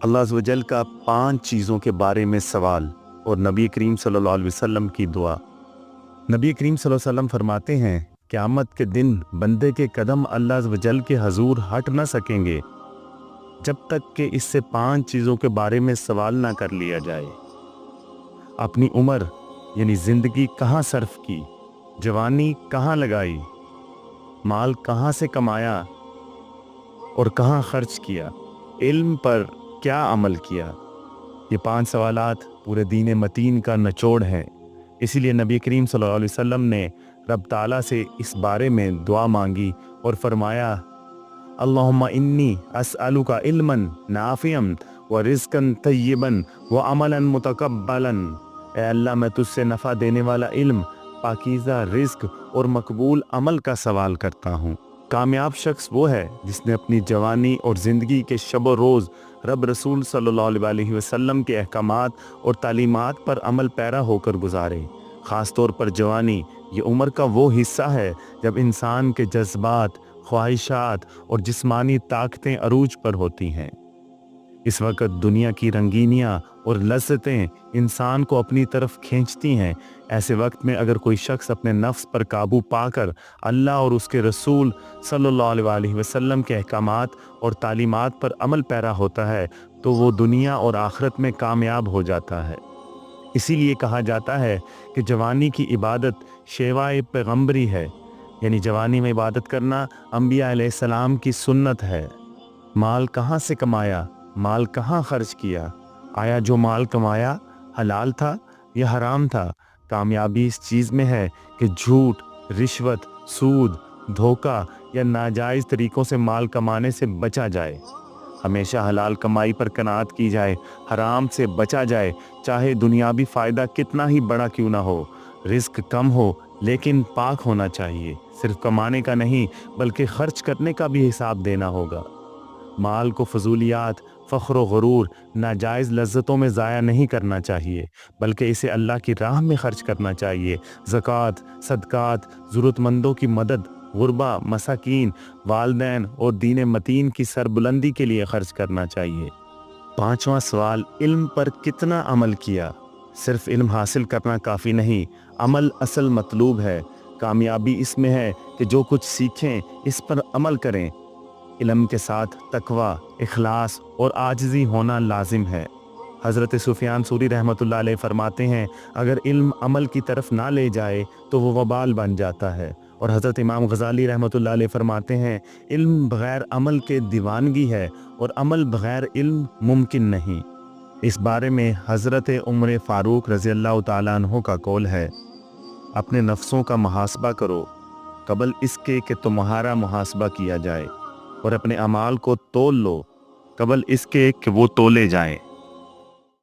अल्लाह अज़्ज़ व जल का 5 चीज़ों के बारे में सवाल और नबी करीम सल्लल्लाहु अलैहि वसल्लम की दुआ। नबी करीम सल्लल्लाहु अलैहि वसल्लम फरमाते हैं, क़यामत के दिन बंदे के कदम अल्लाह अज़्ज़ व जल के हजूर हट न सकेंगे जब तक कि इससे 5 चीज़ों के बारे में सवाल ना कर लिया जाए। अपनी उम्र यानी ज़िंदगी कहाँ सर्फ की, जवानी कहाँ लगाई, माल कहाँ से कमाया और कहाँ खर्च किया, इल्म पर क्या अमल किया। ये 5 सवालात पूरे दीन मतीन का निचोड़ हैं। इसीलिए नबी करीम सल्लल्लाहु अलैहि वसल्लम ने रब ताला से इस बारे में दुआ मांगी और फरमाया, अल्लाहुम्मा इन्नी अस्अलुका इल्मन नाफियन व रिज़्क़न तय्यिबन व अमलन मुतक़ब्बलन। ए अल्लाह, मैं तुझसे नफ़ा देने वाला इल्म, पाकीज़ा रिज़्क़ और मकबूल अमल का सवाल करता हूँ। कामयाब शख्स वो है जिसने अपनी जवानी और ज़िंदगी के शब व रोज़ रब रसूल सल्लल्लाहु अलैहि वसल्लम के अहकामात और तालीमात पर अमल पैरा होकर गुजारे। ख़ास तौर पर जवानी ये उम्र का वो हिस्सा है जब इंसान के जज्बात, ख्वाहिशात और जिस्मानी ताकतें अरूज पर होती हैं। इस वक्त दुनिया की रंगीनियाँ और लज़्ज़तें इंसान को अपनी तरफ खींचती हैं। ऐसे वक्त में अगर कोई शख्स अपने नफ्स पर काबू पाकर अल्लाह और उसके रसूल सल्लल्लाहु अलैहि वसल्लम के अहकामात और तालीमात पर अमल पैरा होता है तो वो दुनिया और आखिरत में कामयाब हो जाता है। इसीलिए कहा जाता है कि जवानी की इबादत शेवाए पैगम्बरी है, यानी जवानी में इबादत करना अंबिया अलैहिस्सलाम की सुन्नत है। माल कहाँ से कमाया, माल कहाँ खर्च किया, आया जो माल कमाया हलाल था या हराम था। कामयाबी इस चीज़ में है कि झूठ, रिश्वत, सूद, धोखा या नाजायज़ तरीक़ों से माल कमाने से बचा जाए। हमेशा हलाल कमाई पर कनात की जाए, हराम से बचा जाए, चाहे दुनियावी फ़ायदा कितना ही बड़ा क्यों ना हो। रिस्क कम हो लेकिन पाक होना चाहिए। सिर्फ कमाने का नहीं बल्कि खर्च करने का भी हिसाब देना होगा। माल को फजूलियात, फ़ख्र व गुरूर, नाजायज़ लज्जतों में ज़ाया नहीं करना चाहिए बल्कि इसे अल्लाह की राह में ख़र्च करना चाहिए। ज़कात, सदक़ात, ज़रूरतमंदों की मदद, गुरबा, मसाकीन, वालदैन और दीन मतीन की सरबुलंदी के लिए ख़र्च करना चाहिए। 5वां सवाल, इल्म पर कितना अमल किया। सिर्फ इल्म हासिल करना काफ़ी नहीं, अमल असल मतलूब है। कामयाबी इसमें है कि जो कुछ सीखें इस पर अमल करें। इल्म के साथ तकवा, इखलास और आजिज़ी होना लाजिम है। हज़रत सुफियान सूरी रहमतुल्लाह अलैह फरमाते हैं, अगर इल्म अमल की तरफ ना ले जाए तो वो वबाल बन जाता है। और हज़रत इमाम गज़ाली रहमतुल्लाह अलैह फरमाते हैं, इल्म बग़ैर अमल के दीवानगी है और अमल बग़ैर इल्म मुमकिन नहीं। इस बारे में हज़रत उमर फ़ारूक रज़ियल्लाहु ताला अन्हु का कौल है, अपने नफ्सों का मुहासबा करो कबल इसके कि तुम्हारा मुहासबा किया जाए, और अपने अमाल को तोल लो कबल इसके कि वो तोले जाएं।